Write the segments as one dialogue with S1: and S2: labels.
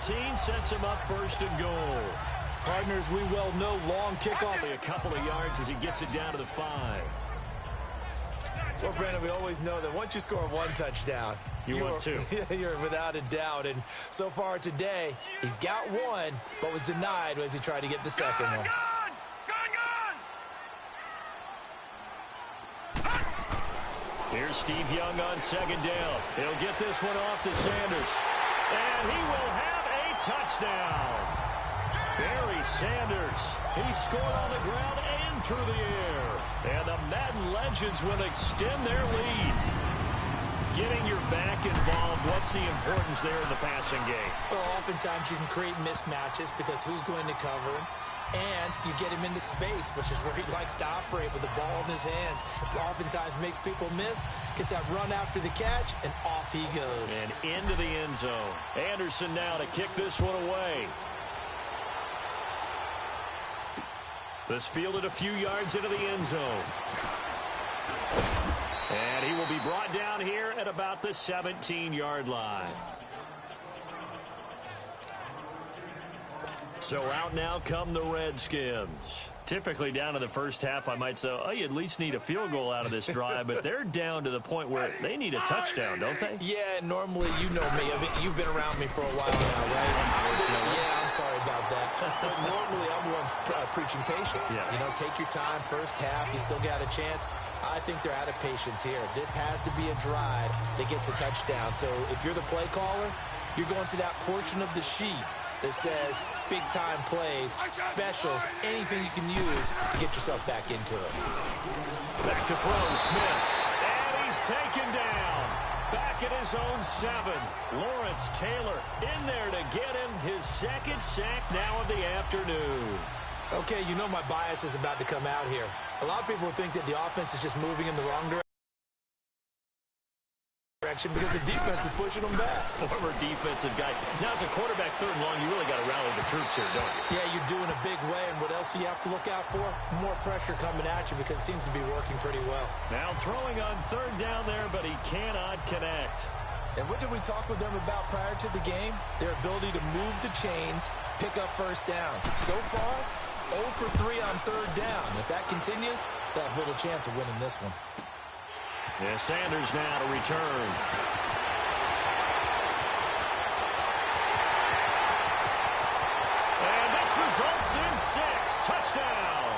S1: 15 sets him up first and goal.
S2: Partners, we well know long kickoff.
S1: A couple of yards as he gets it down to the 5.
S2: Well, Brandon, we always know that once you score one touchdown,
S1: you want two.
S2: You're without a doubt. And so far today, he's got one, but was denied as he tried to get the second one.
S1: Here's Steve Young on second down. He'll get this one off to Sanders. And he will have a touchdown. Barry Sanders. He scored on the ground and through the air. And the Madden Legends will extend their lead. Getting your back involved, what's the importance there in the passing game?
S2: Well, oftentimes you can create mismatches because who's going to cover him? And you get him into space, which is where he likes to operate with the ball in his hands. It oftentimes makes people miss, gets that run after the catch, and off he goes.
S1: And into the end zone. Anderson now to kick this one away. This fielded a few yards into the end zone. And he will be brought down here at about the 17-yard line. So out now come the Redskins. Typically down to the first half, I might say, oh, you at least need a field goal out of this drive, but they're down to the point where they need a touchdown, don't they?
S2: Yeah, normally, you know me. I mean, you've been around me for a while now, right? Yeah, I'm sorry about that. But normally, I'm the one preaching patience.
S1: Yeah.
S2: You know, take your time, first half, you still got a chance. I think they're out of patience here. This has to be a drive that gets a touchdown. So if you're the play caller, you're going to that portion of the sheet that says big-time plays, specials, anything you can use to get yourself back into it.
S1: Back to throw, Smith. And he's taken down. Back at his own 7. Lawrence Taylor in there to get him his second sack now of the afternoon.
S2: Okay, you know my bias is about to come out here. A lot of people think that the offense is just moving in the wrong direction because the defense is pushing them back.
S1: Former defensive guy. Now, as a quarterback, 3rd and long, you really got to rally the troops here, don't you?
S2: Yeah, you're doing a big way, and what else do you have to look out for? More pressure coming at you because it seems to be working pretty well.
S1: Now throwing on 3rd down there, but he cannot connect.
S2: And what did we talk with them about prior to the game? Their ability to move the chains, pick up first downs. So far, 0 for 3 on 3rd down. If that continues, they'll have little chance of winning this one.
S1: Yeah, Sanders now to return. And this results in 6. Touchdown.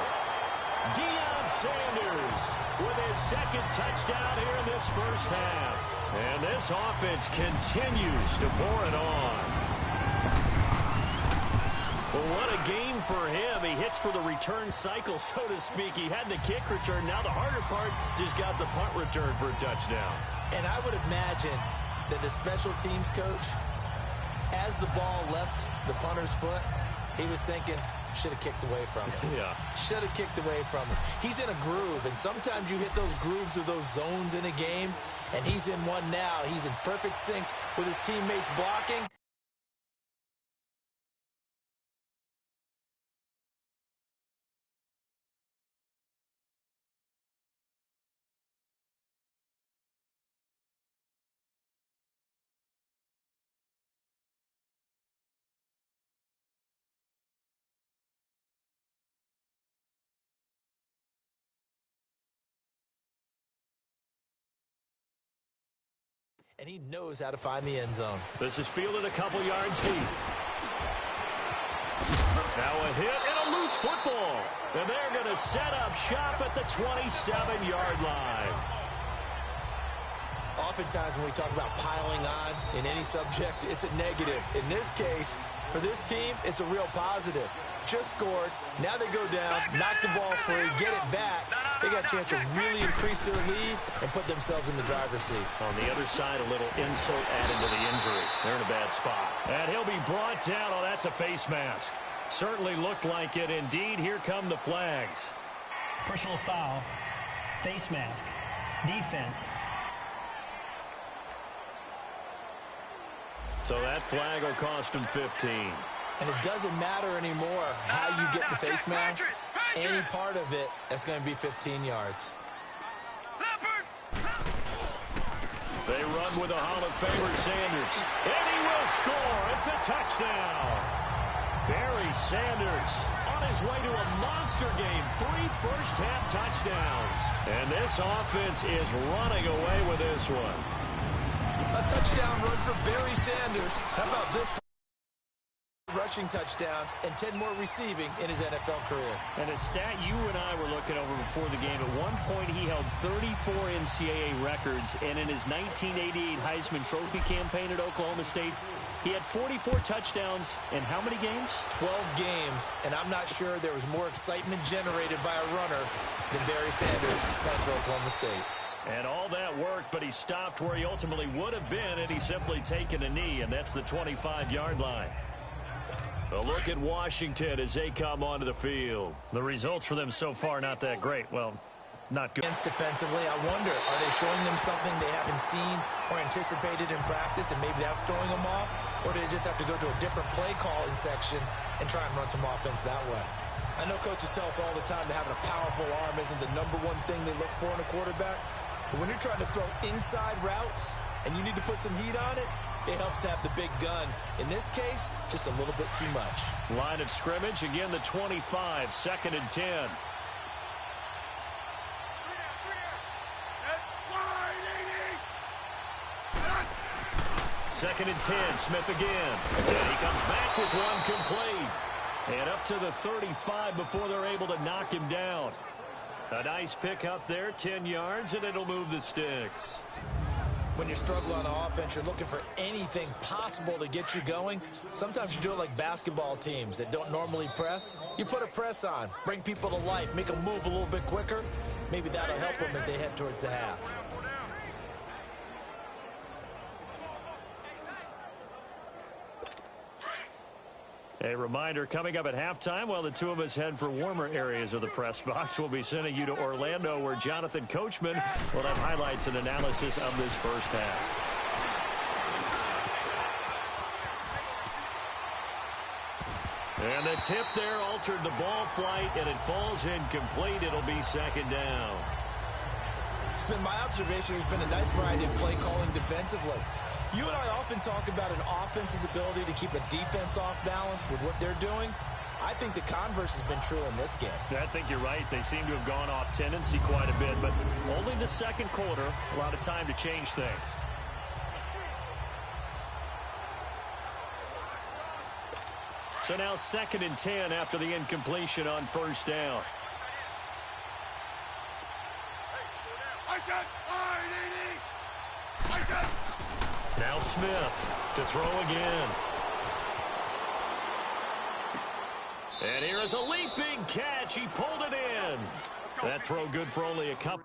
S1: Deion Sanders with his second touchdown here in this first half. And this offense continues to pour it on. Well, what a game for him. He hits for the return cycle, so to speak. He had the kick return. Now the harder part, just got the punt return for a touchdown.
S2: And I would imagine that the special teams coach, as the ball left the punter's foot, he was thinking, should have kicked away from it.
S1: Yeah.
S2: Should have kicked away from it. He's in a groove, and sometimes you hit those grooves or those zones in a game, and he's in one now. He's in perfect sync with his teammates blocking. And he knows how to find the end zone.
S1: This is fielded a couple yards deep. Now a hit and a loose football. And they're going to set up shop at the 27-yard line.
S2: Oftentimes when we talk about piling on in any subject, it's a negative. In this case, for this team, it's a real positive. Just scored. Now they go down, knock the ball free, get it back. They got a chance to really increase their lead and put themselves in the driver's seat.
S1: On the other side, a little insult added to the injury. They're in a bad spot. And he'll be brought down. Oh, that's a face mask. Certainly looked like it. Indeed, here come the flags.
S3: Personal foul, face mask, defense.
S1: So that flag will cost him 15.
S2: And it doesn't matter anymore how you get the face mask. Any part of it, that's going to be 15 yards.
S1: They run with a Hall of Famer, Sanders. And he will score. It's a touchdown. Barry Sanders on his way to a monster game. 3 first-half touchdowns. And this offense is running away with this one.
S2: A touchdown run for Barry Sanders. How about this? Rushing touchdowns and 10 more receiving in his NFL career.
S1: And a stat you and I were looking over before the game, at one point he held 34 NCAA records, and in his 1988 Heisman Trophy campaign at Oklahoma State, he had 44 touchdowns in how many games?
S2: 12 games, and I'm not sure there was more excitement generated by a runner than Barry Sanders playing for Oklahoma State.
S1: And all that worked, but he stopped where he ultimately would have been, and he simply taken a knee, and that's the 25-yard line. A look at Washington as they come onto the field. The results for them so far not that great. Well, not good.
S2: Defensively, I wonder, are they showing them something they haven't seen or anticipated in practice, and maybe that's throwing them off? Or do they just have to go to a different play calling section and try and run some offense that way? I know coaches tell us all the time that having a powerful arm isn't the #1 thing they look for in a quarterback. But when you're trying to throw inside routes and you need to put some heat on it, it helps have the big gun. In this case, just a little bit too much.
S1: Line of scrimmage, again the 25, 2nd and 10. Second and 10, Smith again. And he comes back with one complete. And up to the 35 before they're able to knock him down. A nice pick up there, 10 yards, and it'll move the sticks.
S2: When you struggle on offense, you're looking for anything possible to get you going. Sometimes you do it like basketball teams that don't normally press. You put a press on, bring people to life, make them move a little bit quicker. Maybe that'll help them as they head towards the half.
S1: A reminder, coming up at halftime, while the two of us head for warmer areas of the press box, we'll be sending you to Orlando, where Jonathan Coachman will have highlights and analysis of this first half. And the tip there altered the ball flight, and it falls incomplete. It'll be 2nd down.
S2: It's been my observation. There's been a nice variety of play calling defensively. You and I often talk about an offense's ability to keep a defense off balance with what they're doing. I think the converse has been true in this game.
S1: I think you're right. They seem to have gone off tendency quite a bit, but only the second quarter, a lot of time to change things. So now 2nd and 10 after the incompletion on 1st down. Now Smith to throw again. And here is a leaping catch. He pulled it in. That throw good for only a couple.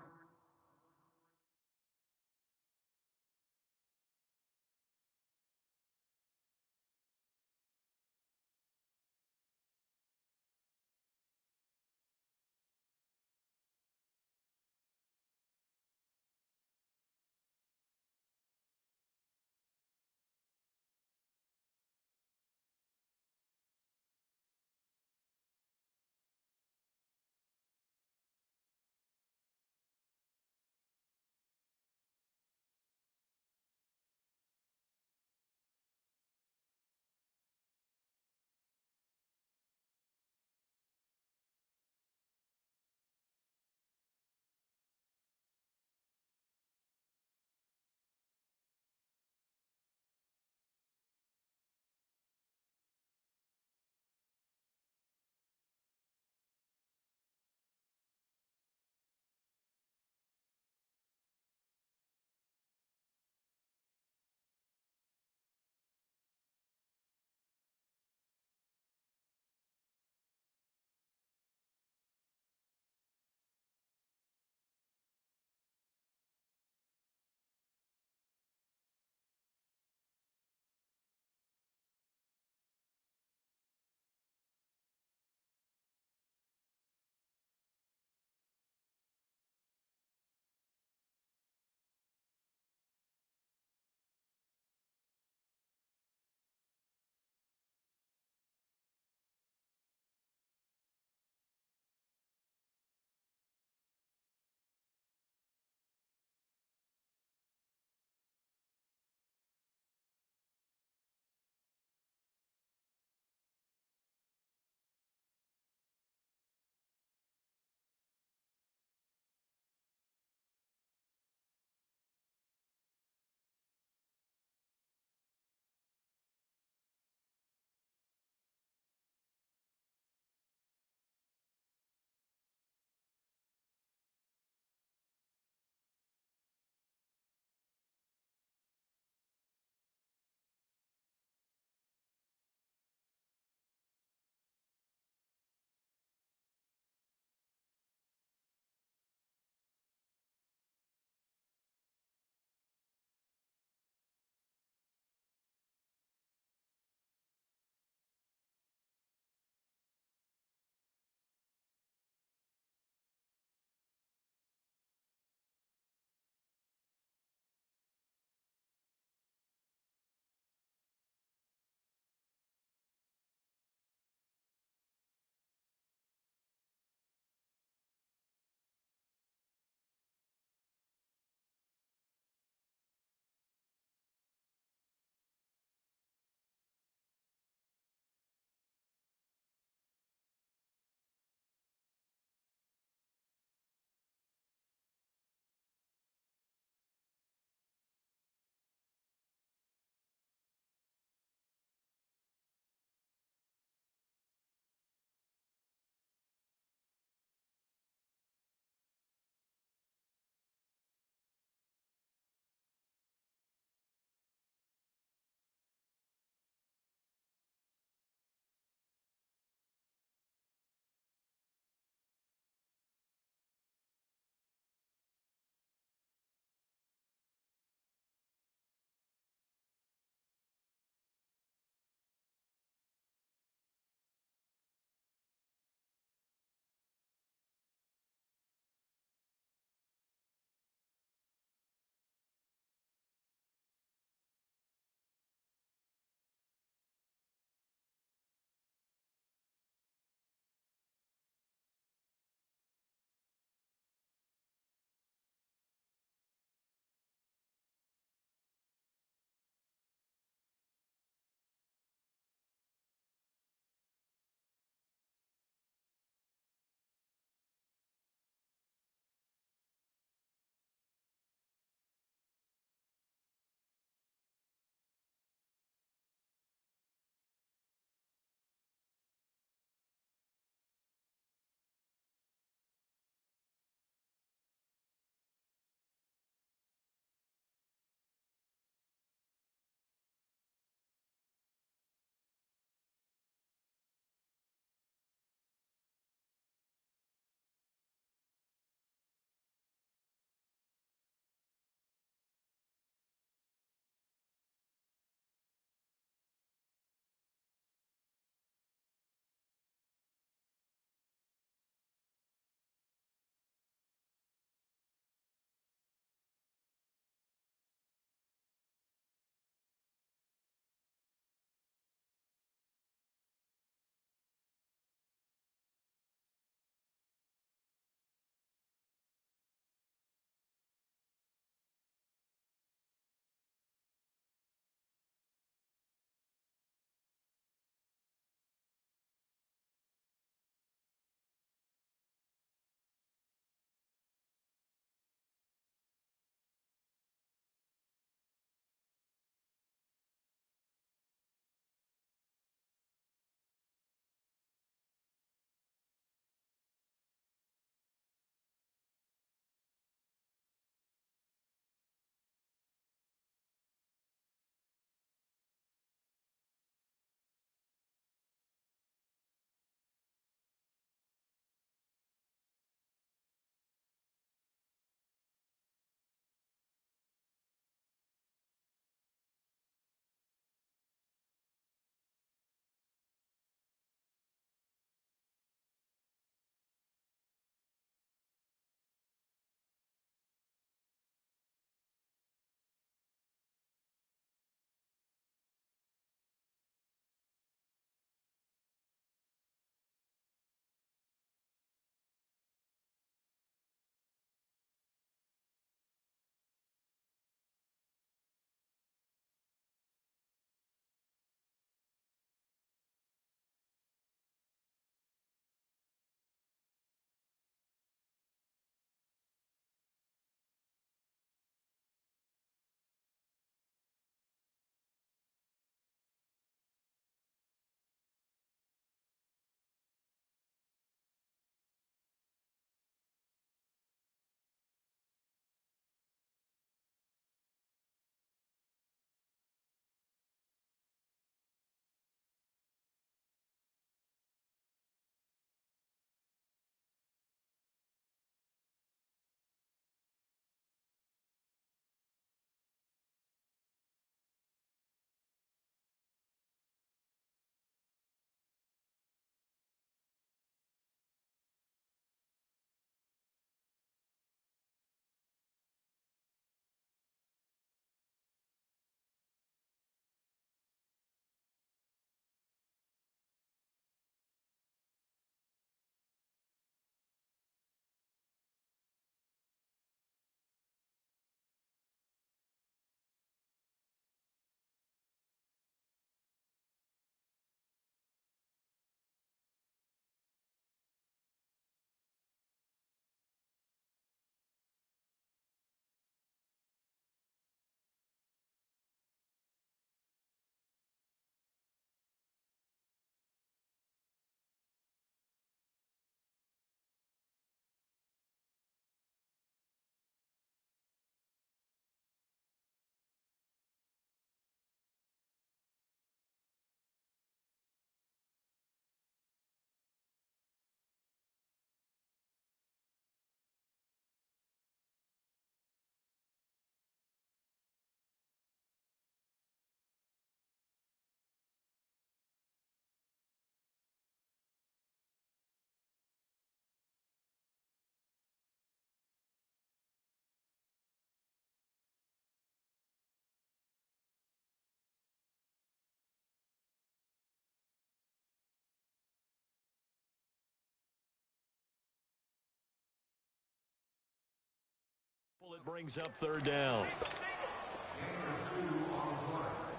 S1: It brings up third down.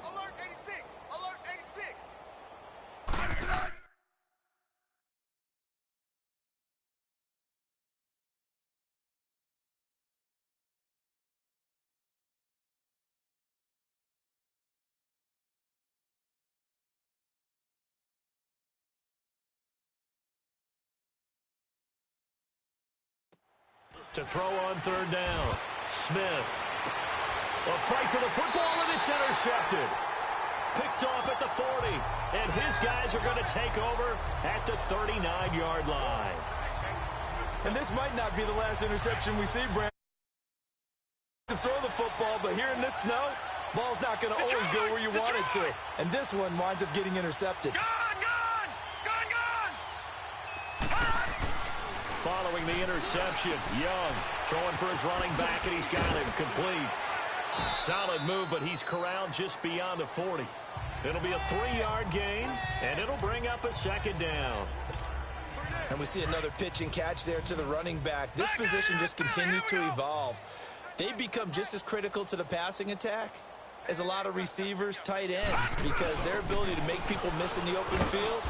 S4: Alert 86! Alert 86!
S1: To throw on third down. Smith. A fight for the football, and it's intercepted. Picked off at the 40. And his guys are going to take over at the 39-yard line.
S2: And this might not be the last interception we see, Brandon. To throw the football, but here in this snow, ball's not going to always go where you want it to. And this one winds up getting intercepted.
S1: Following the interception, Young throwing for his running back, and he's got him complete. Solid move, but he's corralled just beyond the 40. It'll be a 3-yard gain, and it'll bring up a second down.
S2: And we see another pitch and catch there to the running back. This position just continues to evolve. They become just as critical to the passing attack as a lot of receivers, tight ends, because their ability to make people miss in the open field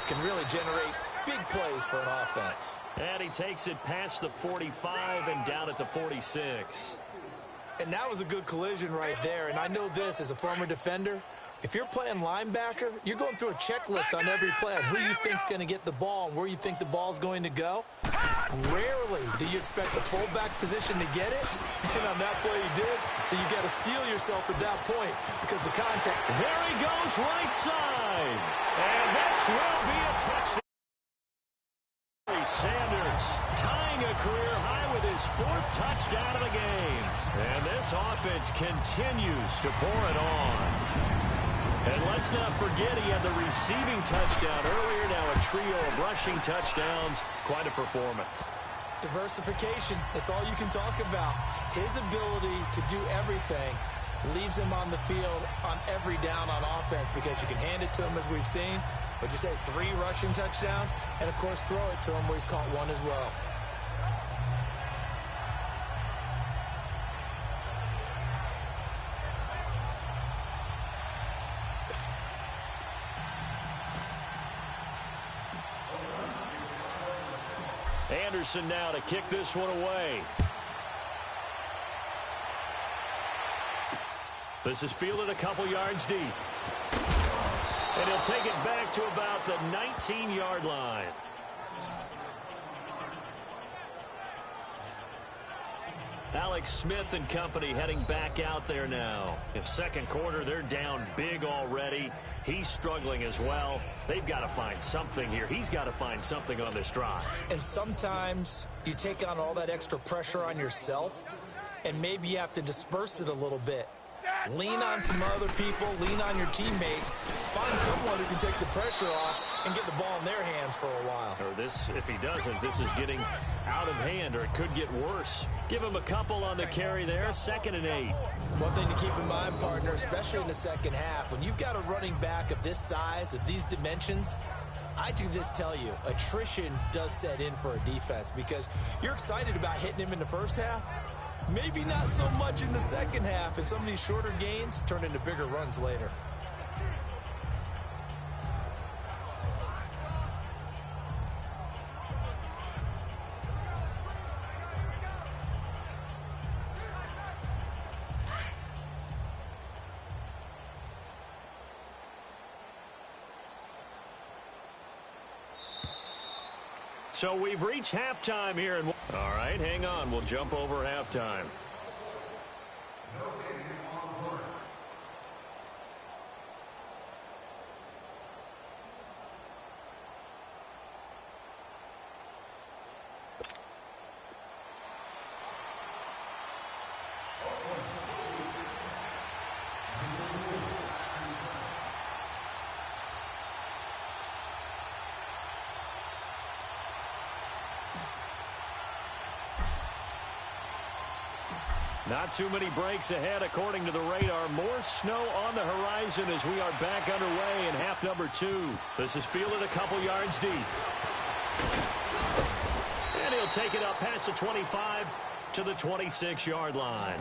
S2: can really generate big plays for an offense.
S1: And he takes it past the 45 and down at the 46.
S2: And that was a good collision right there. And I know this as a former defender. If you're playing linebacker, you're going through a checklist on every play on who you think's going to get the ball and where you think the ball's going to go. Rarely do you expect the fullback position to get it. And on that play he did. So you got to steel yourself at that point because the contact.
S1: There he goes, right side. And this will be a touchdown. Sanders tying a career high with his 4th touchdown of the game. And this offense continues to pour it on. And let's not forget he had the receiving touchdown earlier. Now a trio of rushing touchdowns. Quite a performance.
S2: Diversification, that's all you can talk about. His ability to do everything leaves him on the field on every down on offense because you can hand it to him as we've seen. But you say 3 rushing touchdowns, and, of course, throw it to him where he's caught 1 as well.
S1: Anderson now to kick this one away. This is fielded a couple yards deep. And he'll take it back to about the 19-yard line. Alex Smith and company heading back out there now. In second quarter, they're down big already. He's struggling as well. They've got to find something here. He's got to find something on this drive.
S2: And sometimes you take on all that extra pressure on yourself, and maybe you have to disperse it a little bit. Lean on some other people, lean on your teammates, find someone who can take the pressure off and get the ball in their hands for a while.
S1: Or this, if he doesn't, this is getting out of hand, or it could get worse. Give him a couple on the carry there, 2nd and 8.
S2: One thing to keep in mind, partner, especially in the second half, when you've got a running back of this size, of these dimensions, I can just tell you, attrition does set in for a defense because you're excited about hitting him in the first half. Maybe not so much in the second half, and some of these shorter gains turn into bigger runs later.
S1: So we've reached halftime here. All right, hang on. We'll jump over halftime. Not too many breaks ahead according to the radar. More snow on the horizon as we are back underway in half number 2. This is fielded a couple yards deep. And he'll take it up past the 25 to the 26-yard line.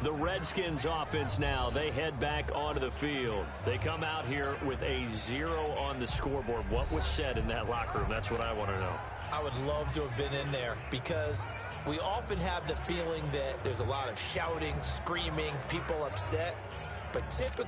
S1: The Redskins offense now, they head back onto the field. They come out here with a 0 on the scoreboard. What was said in that locker room? That's what I want to know.
S2: I would love to have been in there because we often have the feeling that there's a lot of shouting, screaming, people upset. But typically,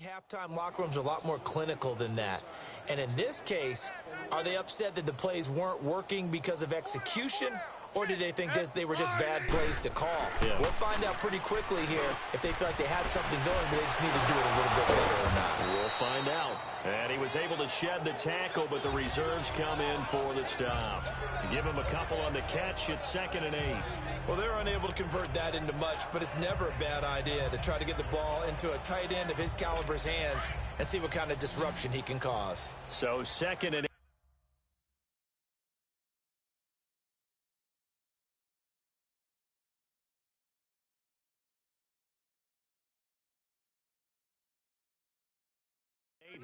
S2: halftime locker rooms are a lot more clinical than that. And in this case, are they upset that the plays weren't working because of execution, or did they think they were just bad plays to call?
S1: Yeah.
S2: We'll find out pretty quickly here if they feel like they had something going, but they just need to do it a little bit better or not.
S1: We'll find out. And he was able to shed the tackle, but the reserves come in for the stop. Give him a couple on the catch. It's 2nd and 8.
S2: Well, they're unable to convert that into much, but it's never a bad idea to try to get the ball into a tight end of his caliber's hands and see what kind of disruption he can cause.
S1: So 2nd and 8.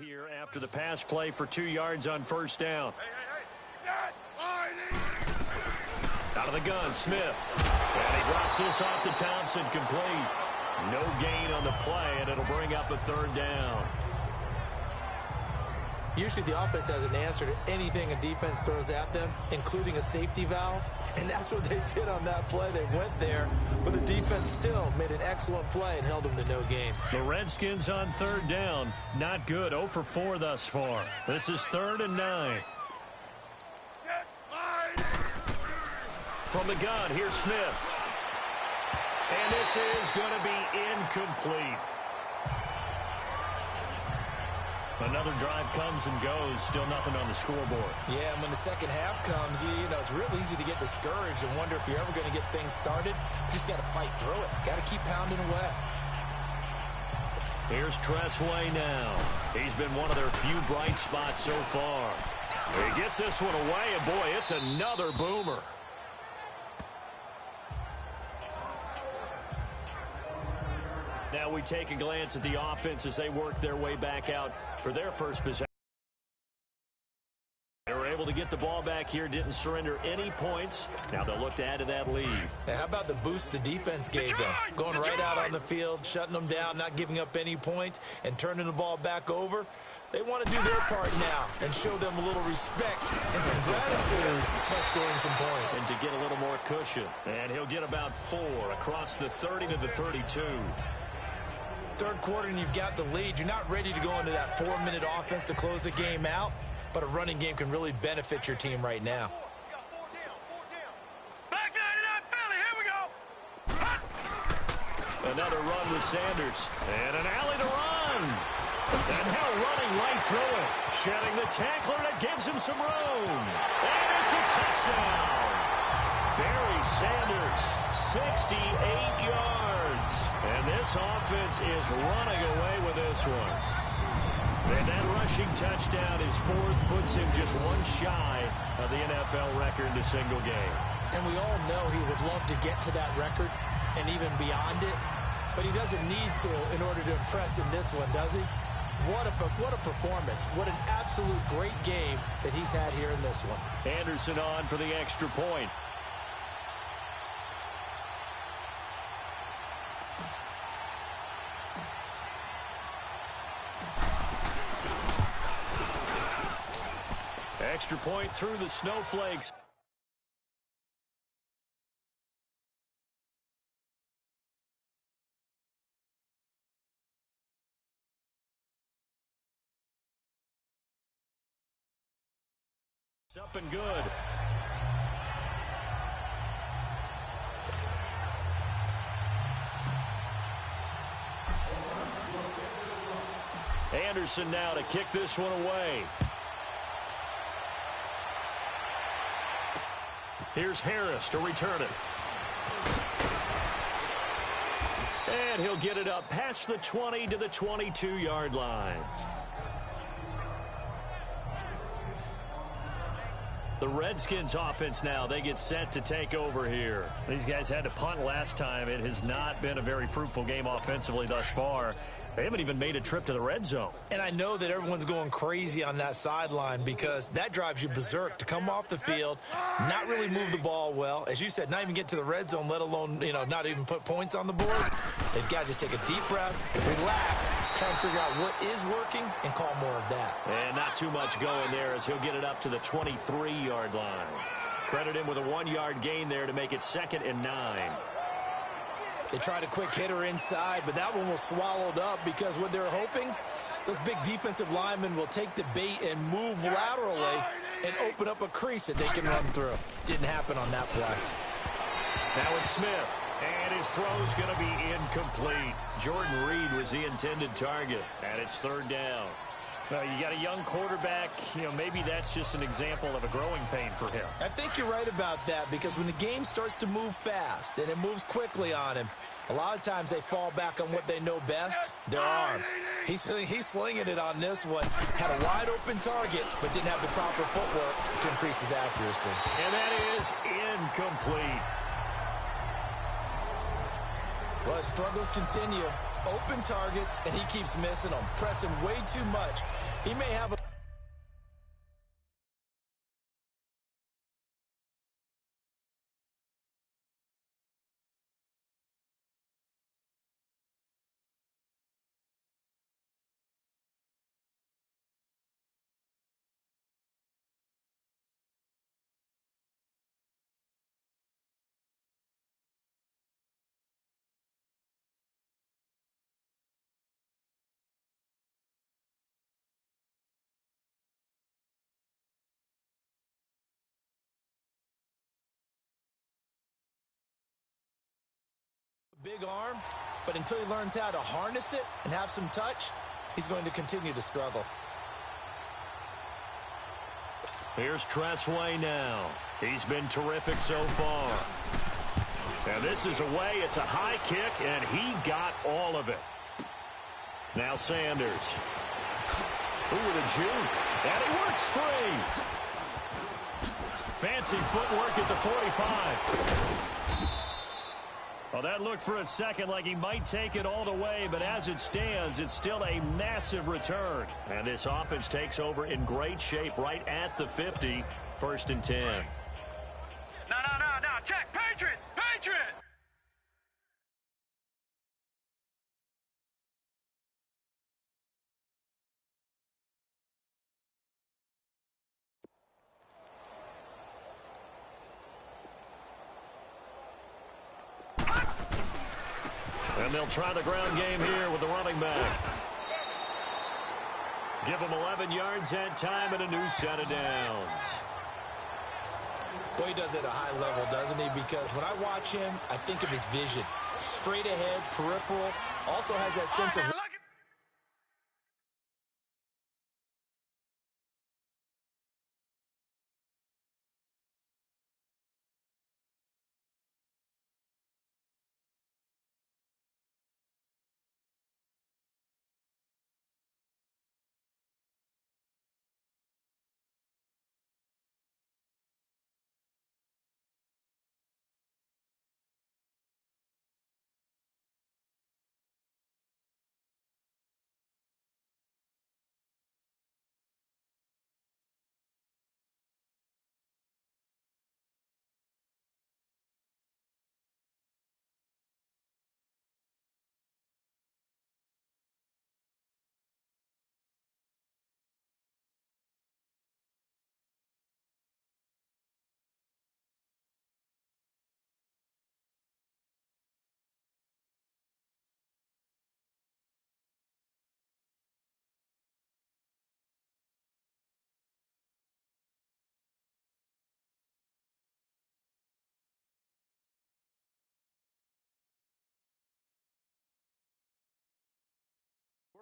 S1: Here after the pass play for 2 yards on first down. Out of the gun, Smith. And he drops this off to Thompson, complete. No gain on the play, and it'll bring up a 3rd down.
S2: Usually the offense has an answer to anything a defense throws at them, including a safety valve, and that's what they did on that play. They went there, but the defense still made an excellent play and held them to no gain.
S1: The Redskins on 3rd down. Not good. 0 for 4 thus far. This is 3rd and 9. From the gun, here's Smith. And this is going to be incomplete. Another drive comes and goes. Still nothing on the scoreboard.
S2: Yeah, and when the second half comes, you know, it's real easy to get discouraged and wonder if you're ever going to get things started. You just got to fight through it. Got to keep pounding away.
S1: Here's Tressway now. He's been one of their few bright spots so far. He gets this one away, and boy, it's another boomer. Now we take a glance at the offense as they work their way back out for their first possession. They were able to get the ball back here, didn't surrender any points. Now they'll look to add to that lead.
S2: Hey, how about the boost the defense gave them? Going right out on the field, shutting them down, not giving up any points, and turning the ball back over. They want to do their part now and show them a little respect and some gratitude by scoring some points.
S1: And to get a little more cushion. And he'll get about 4 across the 30 to the 32.
S2: Third quarter and you've got the lead. You're not ready to go into that 4-minute offense to close the game out, but a running game can really benefit your team right now.
S4: Back 99 Philly, here we go.
S1: Another run with Sanders. And an alley to run. And now running right through it. Shedding the tackler that gives him some room. And it's a touchdown. Barry Sanders, 68 yards. And this offense is running away with this one. And that rushing touchdown is 4th, puts him just one shy of the NFL record in a single game.
S2: And we all know he would love to get to that record and even beyond it, but he doesn't need to in order to impress in this one, does he? What a performance. What an absolute great game that he's had here in this one.
S1: Anderson on for the extra point. Extra point through the snowflakes. Up and good. Anderson now to kick this one away. Here's Harris to return it. And he'll get it up past the 20 to the 22-yard line. The Redskins offense now, they get set to take over here. These guys had to punt last time. It has not been a very fruitful game offensively thus far. They haven't even made a trip to the red zone.
S2: And I know that everyone's going crazy on that sideline because that drives you berserk to come off the field, not really move the ball well. As you said, not even get to the red zone, let alone, not even put points on the board. They've got to just take a deep breath, relax, try and figure out what is working and call more of that.
S1: And not too much going there as he'll get it up to the 23-yard line. Credit him with a 1-yard gain there to make it 2nd and 9.
S2: They tried a quick hitter inside, but that one was swallowed up because what they're hoping, those big defensive linemen will take the bait and move laterally and open up a crease that they can run through. Didn't happen on that play.
S1: Now it's Smith, and his throw's going to be incomplete. Jordan Reed was the intended target, and it's 3rd down. Well, you got a young quarterback, maybe that's just an example of a growing pain for him.
S2: I think you're right about that because when the game starts to move fast and it moves quickly on him, a lot of times they fall back on what they know best, their arm. He's slinging it on this one. Had a wide open target, but didn't have the proper footwork to increase his accuracy.
S1: And that is incomplete.
S2: Well, his struggles continue. Open targets, and he keeps missing them, pressing way too much. He may have a big arm, but until he learns how to harness it and have some touch, he's going to continue to struggle.
S1: Here's Tressway now. He's been terrific so far. And this is away. It's a high kick, and he got all of it. Now Sanders. Ooh, with a juke. And he works free. Fancy footwork at the 45. Well, that looked for a second like he might take it all the way, but as it stands, it's still a massive return. And this offense takes over in great shape right at the 50, 1st and 10.
S4: No, check, Patriot!
S1: And they'll try the ground game here with the running back. Give him 11 yards that time and a new set of downs.
S2: Boy, he does it at a high level, doesn't he? Because when I watch him, I think of his vision. Straight ahead, peripheral, also has that sense of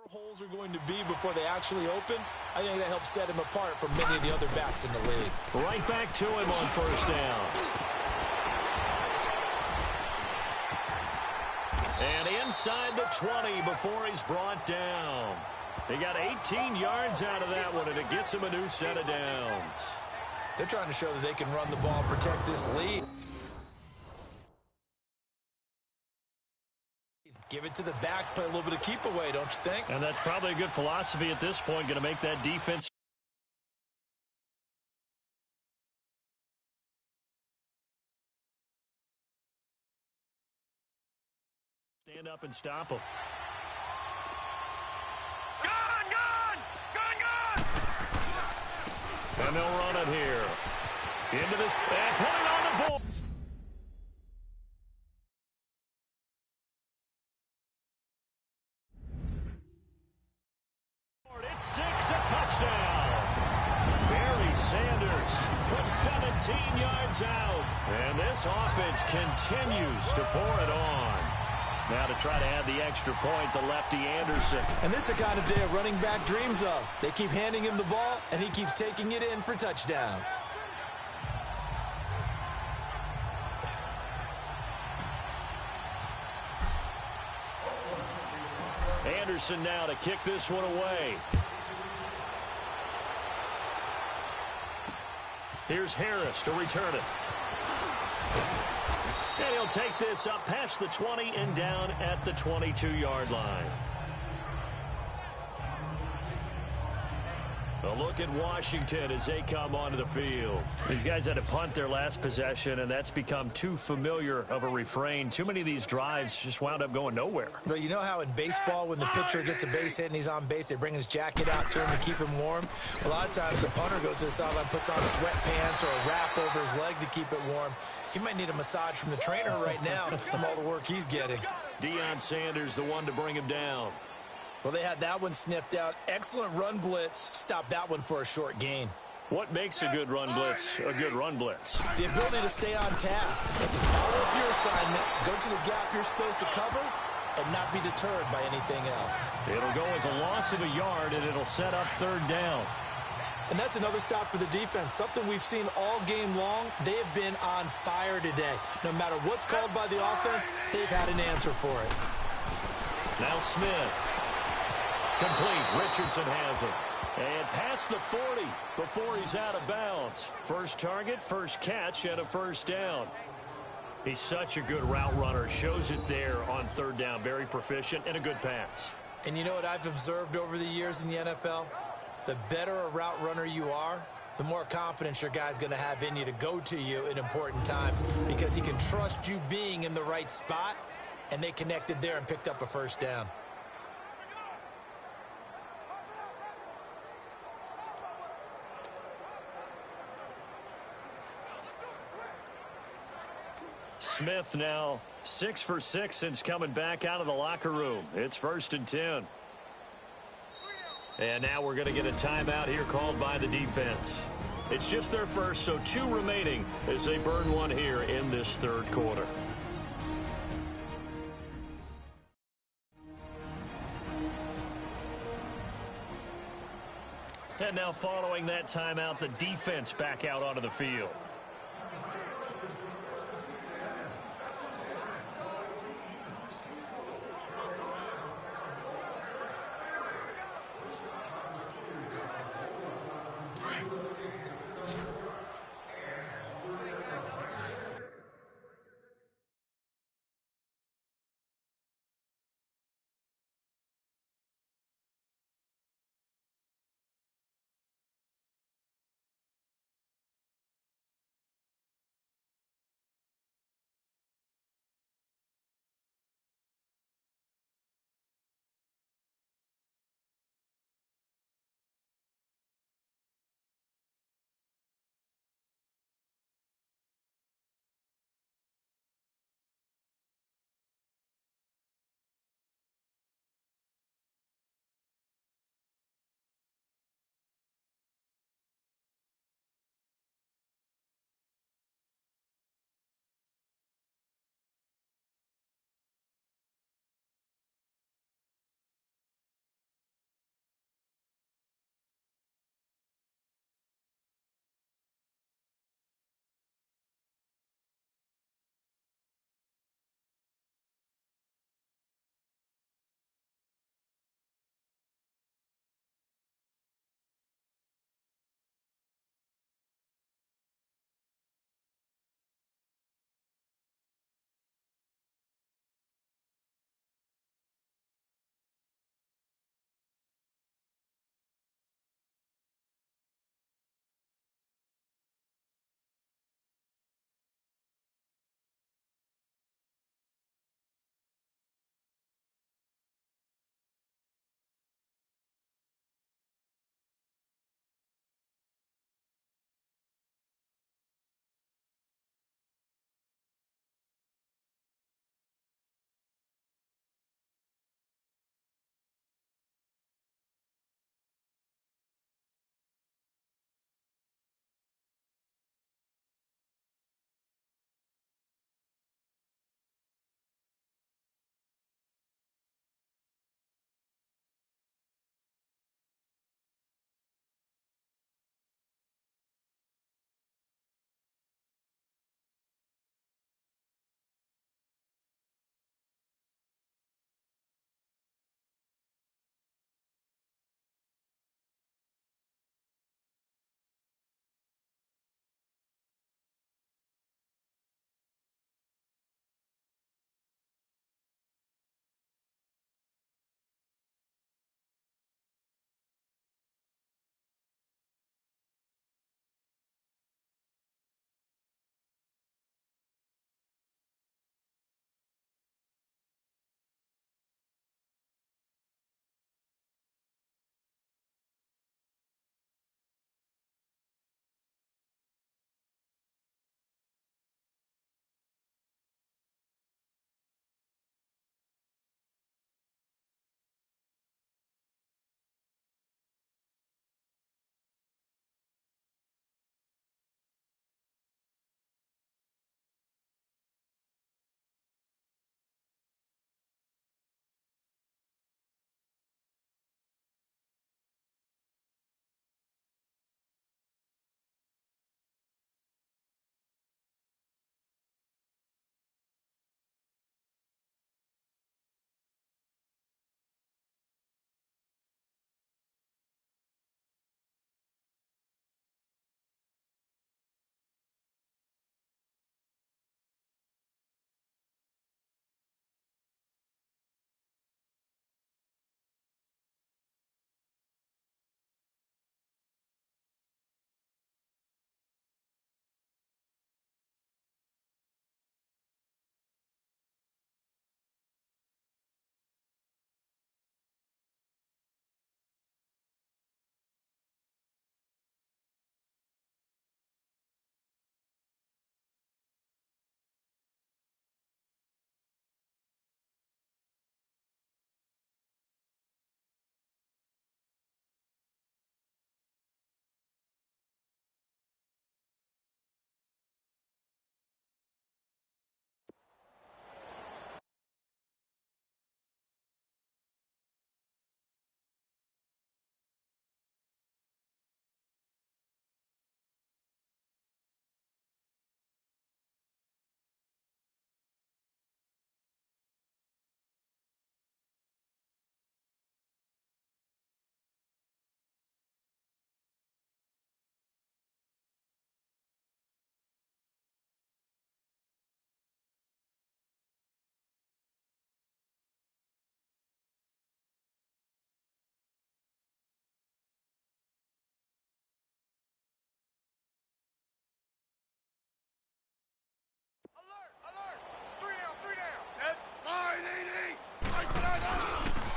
S2: holes are going to be before they actually open, I think that helps set him apart from many of the other backs in the league.
S1: Right back to him on first down. And inside the 20 before he's brought down. He got 18 yards out of that one, and it gets him a new set of downs.
S2: They're trying to show that they can run the ball and protect this lead. Give it to the backs, play a little bit of keep away, don't you think?
S1: And that's probably a good philosophy at this point, going to make that defense stand up and stop him.
S4: Gone!
S1: And they'll run it here. Into this, and put it on the board. It's 6, a touchdown. Barry Sanders from 17 yards out. And this offense continues to pour it on. Now to try to add the extra point, the lefty Anderson.
S2: And this is the kind of day a running back dreams of. They keep handing him the ball, and he keeps taking it in for touchdowns.
S1: Anderson now to kick this one away. Here's Harris to return it. And he'll take this up past the 20 and down at the 22-yard line. A look at Washington as they come onto the field. These guys had to punt their last possession, and that's become too familiar of a refrain. Too many of these drives just wound up going nowhere.
S2: Well, you know how in baseball, when the pitcher gets a base hit and he's on base, they bring his jacket out to him to keep him warm? A lot of times the punter goes to the sideline, puts on sweatpants or a wrap over his leg to keep it warm. He might need a massage from the trainer right now from all the work he's getting.
S1: Deion Sanders, the one to bring him down.
S2: Well, they had that one sniffed out. Excellent run blitz. Stopped that one for a short gain.
S1: What makes a good run blitz a good run blitz?
S2: The ability to stay on task, but to follow up your assignment, go to the gap you're supposed to cover, and not be deterred by anything else.
S1: It'll go as a loss of a yard, and it'll set up third down.
S2: And that's another stop for the defense. Something we've seen all game long. They have been on fire today. No matter what's called by the offense, they've had an answer for it.
S1: Now Smith. Complete. Richardson has it. And past the 40 before he's out of bounds. First target, first catch, and a first down. He's such a good route runner. Shows it there on third down. Very proficient and a good pass.
S2: And you know what I've observed over the years in the NFL? The better a route runner you are, the more confidence your guy's going to have in you to go to you in important times because he can trust you being in the right spot, and they connected there and picked up a first down.
S1: Smith now 6 for 6 since coming back out of the locker room. It's 1st and 10. And now we're going to get a timeout here called by the defense. It's just their first, so 2 remaining as they burn one here in this third quarter. And now following that timeout, the defense back out onto the field.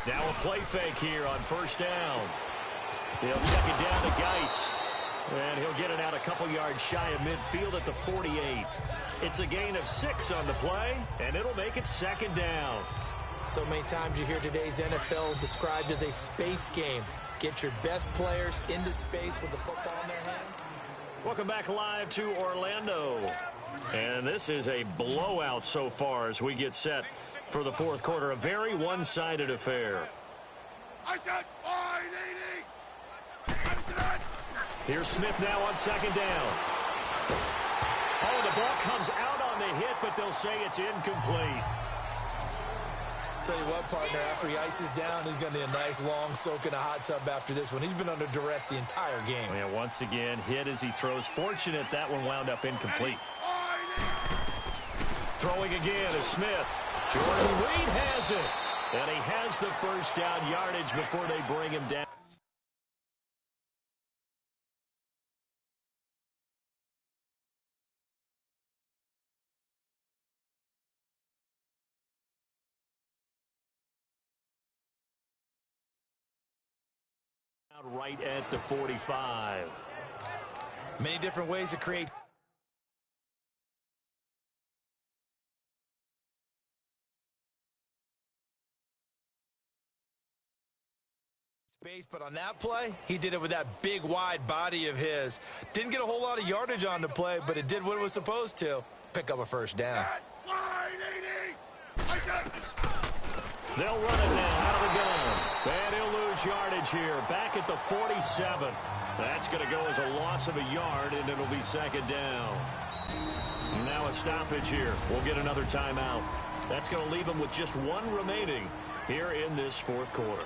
S1: Now a play fake here on first down. He'll check it down to Geis. And he'll get it out a couple yards shy of midfield at the 48. It's a gain of 6 on the play, and it'll make it second down.
S2: So many times you hear today's NFL described as a space game. Get your best players into space with the football in their hands.
S1: Welcome back live to Orlando. And this is a blowout so far as we get set for the fourth quarter. A very one-sided affair.
S4: I said 580.
S1: Here's Smith now on second down. Oh, the ball comes out on the hit, but they'll say it's incomplete.
S2: Tell you what, partner, after he ices down, he's going to need a nice long soak in a hot tub after this one. He's been under duress the entire game.
S1: Yeah, once again, hit as he throws. Fortunate that one wound up incomplete. Throwing again is Smith. Jordan Reed has it. And he has the first down yardage before they bring him down. Right at the 45.
S2: Many different ways to create space, but on that play, he did it with that big, wide body of his. Didn't get a whole lot of yardage on the play, but it did what it was supposed to. Pick up a first down.
S1: They'll run it now out of the gun. And he'll lose yardage here. Back at the 47. That's going to go as a loss of a yard, and it'll be second down. Now a stoppage here. We'll get another timeout. That's going to leave them with just one remaining here in this fourth quarter.